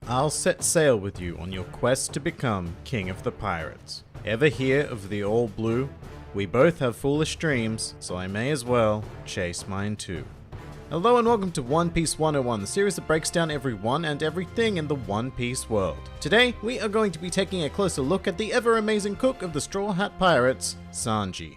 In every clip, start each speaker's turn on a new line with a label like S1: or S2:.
S1: I'll set sail with you on your quest to become King of the Pirates. Ever hear of the All Blue? We both have foolish dreams, so I may as well chase mine too. Hello and welcome to One Piece 101, the series that breaks down everyone and everything in the One Piece world. Today, we are going to be taking a closer look at the ever-amazing cook of the Straw Hat Pirates, Sanji.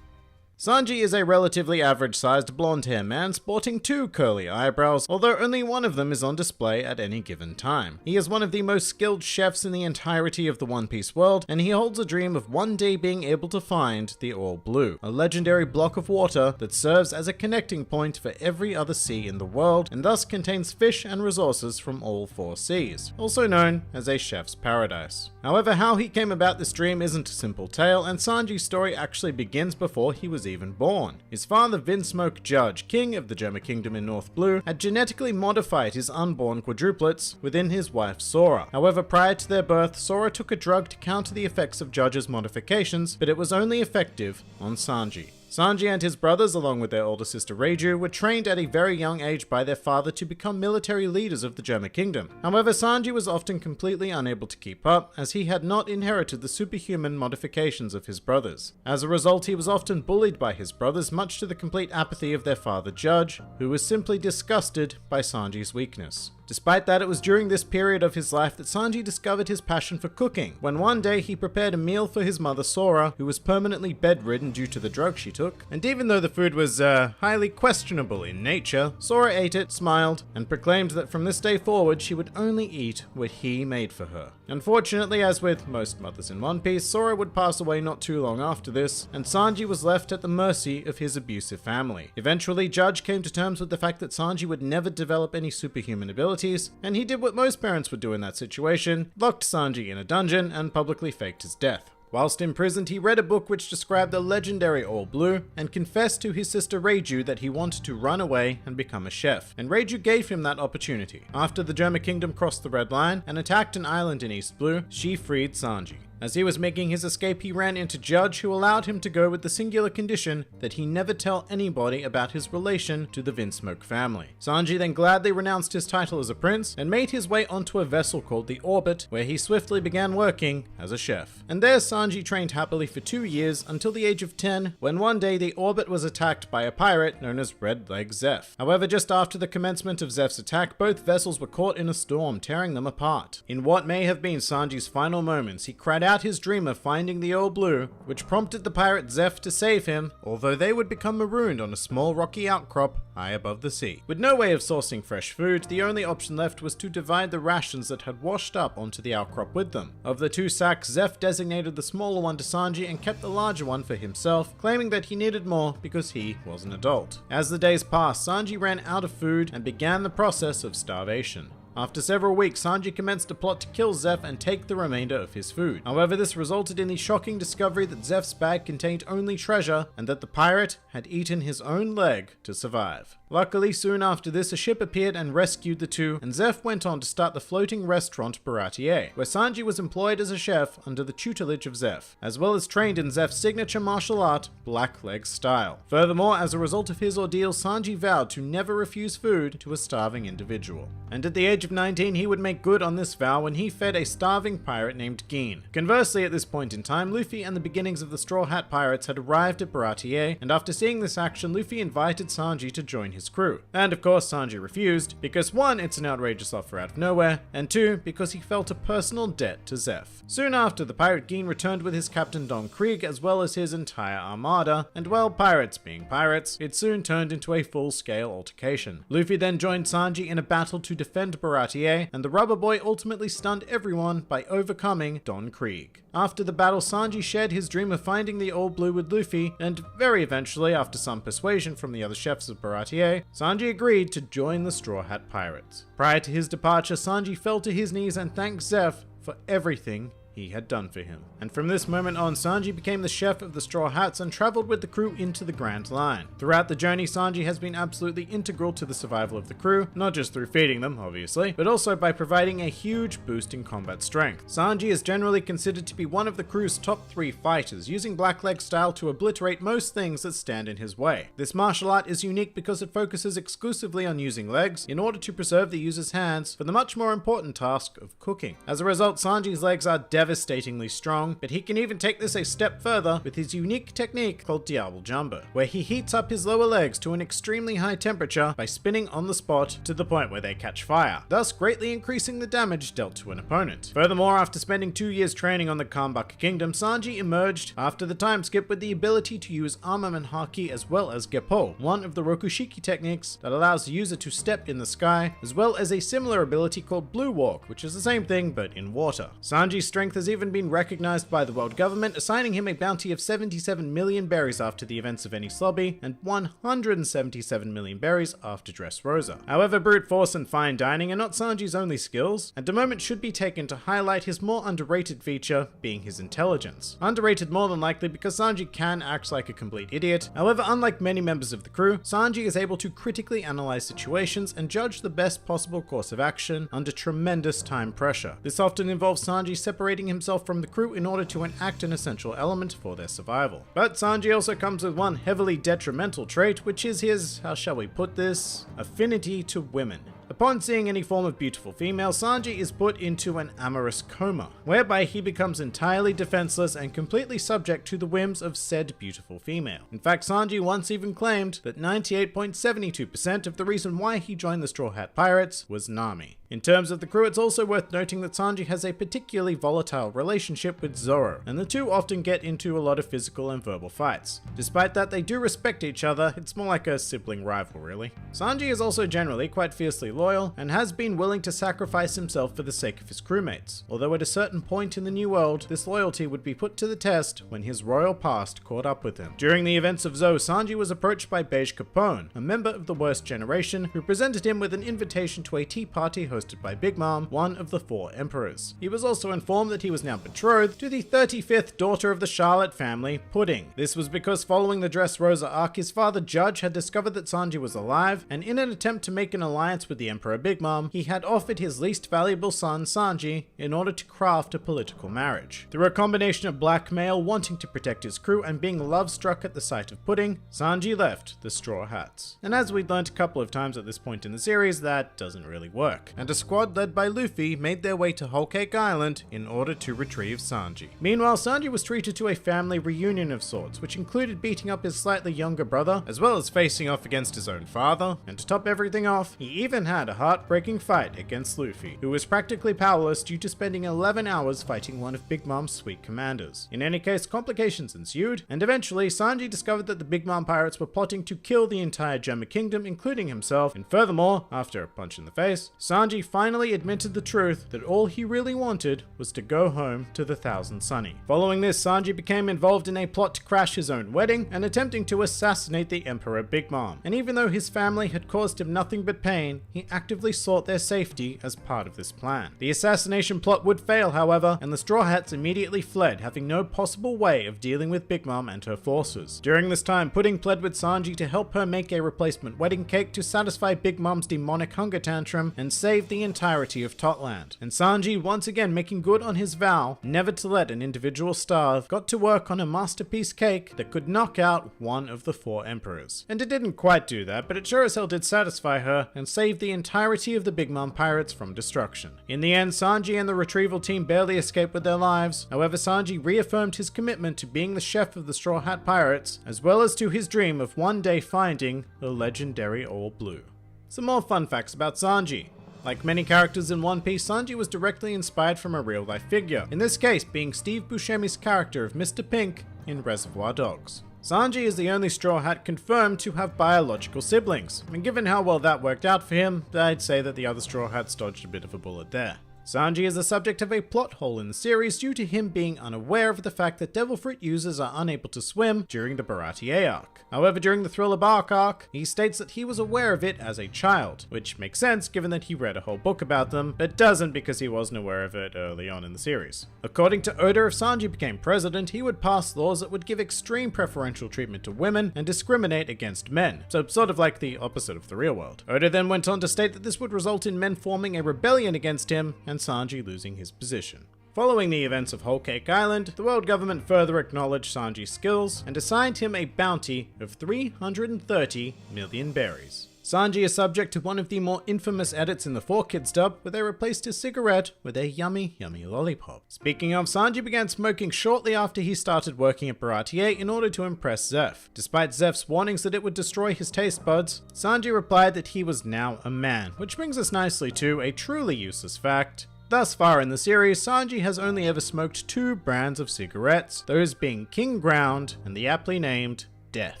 S1: Sanji is a relatively average-sized blonde-haired man sporting two curly eyebrows, although only one of them is on display at any given time. He is one of the most skilled chefs in the entirety of the One Piece world, and he holds a dream of one day being able to find the All Blue, a legendary block of water that serves as a connecting point for every other sea in the world, and thus contains fish and resources from all four seas, also known as a chef's paradise. However, how he came about this dream isn't a simple tale, and Sanji's story actually begins before he was even born. His father, Vinsmoke Judge, king of the Gemma Kingdom in North Blue, had genetically modified his unborn quadruplets within his wife Sora. However, prior to their birth, Sora took a drug to counter the effects of Judge's modifications, but it was only effective on Sanji. Sanji and his brothers, along with their older sister Reiju, were trained at a very young age by their father to become military leaders of the Gemma Kingdom. However, Sanji was often completely unable to keep up, as he had not inherited the superhuman modifications of his brothers. As a result, he was often bullied by his brothers, much to the complete apathy of their father Judge, who was simply disgusted by Sanji's weakness. Despite that, it was during this period of his life that Sanji discovered his passion for cooking, when one day he prepared a meal for his mother Sora, who was permanently bedridden due to the drug she took. And even though the food was highly questionable in nature, Sora ate it, smiled, and proclaimed that from this day forward she would only eat what he made for her. Unfortunately, as with most mothers in One Piece, Sora would pass away not too long after this, and Sanji was left at the mercy of his abusive family. Eventually, Judge came to terms with the fact that Sanji would never develop any superhuman abilities, and he did what most parents would do in that situation, locked Sanji in a dungeon and publicly faked his death. Whilst imprisoned, he read a book which described the legendary All Blue and confessed to his sister Reiju that he wanted to run away and become a chef, and Reiju gave him that opportunity. After the Gemma Kingdom crossed the Red Line and attacked an island in East Blue, she freed Sanji. As he was making his escape, he ran into Judge, who allowed him to go with the singular condition that he never tell anybody about his relation to the Vinsmoke family. Sanji then gladly renounced his title as a prince and made his way onto a vessel called the Orbit, where he swiftly began working as a chef. And there Sanji trained happily for 2 years until the age of 10, when one day the Orbit was attacked by a pirate known as Red Leg Zeph. However, just after the commencement of Zeph's attack, both vessels were caught in a storm, tearing them apart. In what may have been Sanji's final moments, he cried out his dream of finding the All Blue, which prompted the pirate Zeph to save him, although they would become marooned on a small rocky outcrop high above the sea. With no way of sourcing fresh food, the only option left was to divide the rations that had washed up onto the outcrop with them. Of the 2 sacks, Zeph designated the smaller one to Sanji and kept the larger one for himself, claiming that he needed more because he was an adult. As the days passed, Sanji ran out of food and began the process of starvation. After several weeks, Sanji commenced a plot to kill Zeph and take the remainder of his food. However, this resulted in the shocking discovery that Zeph's bag contained only treasure, and that the pirate had eaten his own leg to survive. Luckily, soon after this, a ship appeared and rescued the two, and Zeph went on to start the floating restaurant Baratier, where Sanji was employed as a chef under the tutelage of Zeph, as well as trained in Zeph's signature martial art, Black Leg style. Furthermore, as a result of his ordeal, Sanji vowed to never refuse food to a starving individual. And at the age of 19, he would make good on this vow when he fed a starving pirate named Geen. Conversely, at this point in time, Luffy and the beginnings of the Straw Hat Pirates had arrived at Baratier, and after seeing this action, Luffy invited Sanji to join his crew. And of course, Sanji refused, because 1, it's an outrageous offer out of nowhere, and 2, because he felt a personal debt to Zeph. Soon after, the pirate Geen returned with his captain Don Krieg, as well as his entire armada, and well, pirates being pirates, it soon turned into a full-scale altercation. Luffy then joined Sanji in a battle to defend Baratier, and the rubber boy ultimately stunned everyone by overcoming Don Krieg. After the battle, Sanji shared his dream of finding the All Blue with Luffy, and very eventually, after some persuasion from the other chefs of Baratier, Sanji agreed to join the Straw Hat Pirates. Prior to his departure, Sanji fell to his knees and thanked Zeph for everything he had done for him. And from this moment on, Sanji became the chef of the Straw Hats and traveled with the crew into the Grand Line. Throughout the journey, Sanji has been absolutely integral to the survival of the crew, not just through feeding them, obviously, but also by providing a huge boost in combat strength. Sanji is generally considered to be one of the crew's top 3 fighters, using Blackleg style to obliterate most things that stand in his way. This martial art is unique because it focuses exclusively on using legs in order to preserve the user's hands for the much more important task of cooking. As a result, Sanji's legs are devastatingly strong, but he can even take this a step further with his unique technique called Diable Jumbo, where he heats up his lower legs to an extremely high temperature by spinning on the spot to the point where they catch fire, thus greatly increasing the damage dealt to an opponent. Furthermore, after spending 2 years training on the Kalmbaka Kingdom, Sanji emerged after the time skip with the ability to use armament haki as well as Geppo, one of the Rokushiki techniques that allows the user to step in the sky, as well as a similar ability called Blue Walk, which is the same thing but in water. Sanji's strength has even been recognized by the world government, assigning him a bounty of 77 million berries after the events of Enies Lobby and 177 million berries after Dressrosa. However, brute force and fine dining are not Sanji's only skills, and a moment should be taken to highlight his more underrated feature, being his intelligence. Underrated more than likely because Sanji can act like a complete idiot. However, unlike many members of the crew, Sanji is able to critically analyze situations and judge the best possible course of action under tremendous time pressure. This often involves Sanji separating himself from the crew in order to enact an essential element for their survival. But Sanji also comes with one heavily detrimental trait, which is his, how shall we put this, affinity to women. Upon seeing any form of beautiful female, Sanji is put into an amorous coma, whereby he becomes entirely defenseless and completely subject to the whims of said beautiful female. In fact, Sanji once even claimed that 98.72% of the reason why he joined the Straw Hat Pirates was Nami. In terms of the crew, it's also worth noting that Sanji has a particularly volatile relationship with Zoro, and the two often get into a lot of physical and verbal fights. Despite that, they do respect each other. It's more like a sibling rival, really. Sanji is also generally quite fiercely loyal, and has been willing to sacrifice himself for the sake of his crewmates, although at a certain point in the New World, this loyalty would be put to the test when his royal past caught up with him. During the events of Zou, Sanji was approached by Beige Capone, a member of the Worst Generation, who presented him with an invitation to a tea party hosted by Big Mom, one of the 4 emperors. He was also informed that he was now betrothed to the 35th daughter of the Charlotte family, Pudding. This was because following the Dressrosa arc, his father Judge had discovered that Sanji was alive, and in an attempt to make an alliance with the Emperor Big Mom, he had offered his least valuable son, Sanji, in order to craft a political marriage. Through a combination of blackmail, wanting to protect his crew, and being love-struck at the sight of Pudding, Sanji left the Straw Hats. And as we'd learned a couple of times at this point in the series, that doesn't really work. And a squad led by Luffy made their way to Whole Cake Island in order to retrieve Sanji. Meanwhile, Sanji was treated to a family reunion of sorts, which included beating up his slightly younger brother, as well as facing off against his own father, and to top everything off, he even had a heartbreaking fight against Luffy, who was practically powerless due to spending 11 hours fighting one of Big Mom's sweet commanders. In any case, complications ensued, and eventually Sanji discovered that the Big Mom pirates were plotting to kill the entire Gemma Kingdom, including himself, and furthermore, after a punch in the face, Sanji finally admitted the truth that all he really wanted was to go home to the Thousand Sunny. Following this, Sanji became involved in a plot to crash his own wedding and attempting to assassinate the Emperor Big Mom. And even though his family had caused him nothing but pain, he actively sought their safety as part of this plan. The assassination plot would fail, however, and the Straw Hats immediately fled, having no possible way of dealing with Big Mom and her forces. During this time, Pudding pled with Sanji to help her make a replacement wedding cake to satisfy Big Mom's demonic hunger tantrum and save the entirety of Totland. And Sanji, once again making good on his vow never to let an individual starve, got to work on a masterpiece cake that could knock out one of the 4 emperors. And it didn't quite do that, but it sure as hell did satisfy her and save the entirety of the Big Mom pirates from destruction. In the end, Sanji and the retrieval team barely escaped with their lives. However, Sanji reaffirmed his commitment to being the chef of the Straw Hat Pirates, as well as to his dream of one day finding the legendary All Blue. Some more fun facts about Sanji. Like many characters in One Piece, Sanji was directly inspired from a real-life figure, in this case being Steve Buscemi's character of Mr. Pink in Reservoir Dogs. Sanji is the only Straw Hat confirmed to have biological siblings, and given how well that worked out for him, I'd say that the other Straw Hats dodged a bit of a bullet there. Sanji is the subject of a plot hole in the series due to him being unaware of the fact that Devil Fruit users are unable to swim during the Baratie arc. However, during the Thriller Bark arc, he states that he was aware of it as a child, which makes sense given that he read a whole book about them, but doesn't because he wasn't aware of it early on in the series. According to Oda, if Sanji became president, he would pass laws that would give extreme preferential treatment to women and discriminate against men, so sort of like the opposite of the real world. Oda then went on to state that this would result in men forming a rebellion against him and Sanji losing his position. Following the events of Whole Cake Island, the world government further acknowledged Sanji's skills and assigned him a bounty of 330 million berries. Sanji is subject to one of the more infamous edits in the 4Kids dub, where they replaced his cigarette with a yummy, yummy lollipop. Speaking of, Sanji began smoking shortly after he started working at Baratie in order to impress Zeph. Despite Zeph's warnings that it would destroy his taste buds, Sanji replied that he was now a man, which brings us nicely to a truly useless fact. Thus far in the series, Sanji has only ever smoked 2 brands of cigarettes, those being King Ground and the aptly named Death.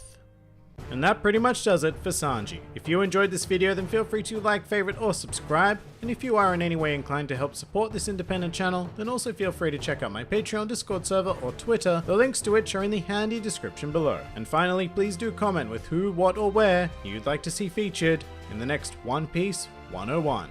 S1: And that pretty much does it for Sanji. If you enjoyed this video, then feel free to like, favorite, or subscribe. And if you are in any way inclined to help support this independent channel, then also feel free to check out my Patreon, Discord server, or Twitter, the links to which are in the handy description below. And finally, please do comment with who, what, or where you'd like to see featured in the next One Piece 101.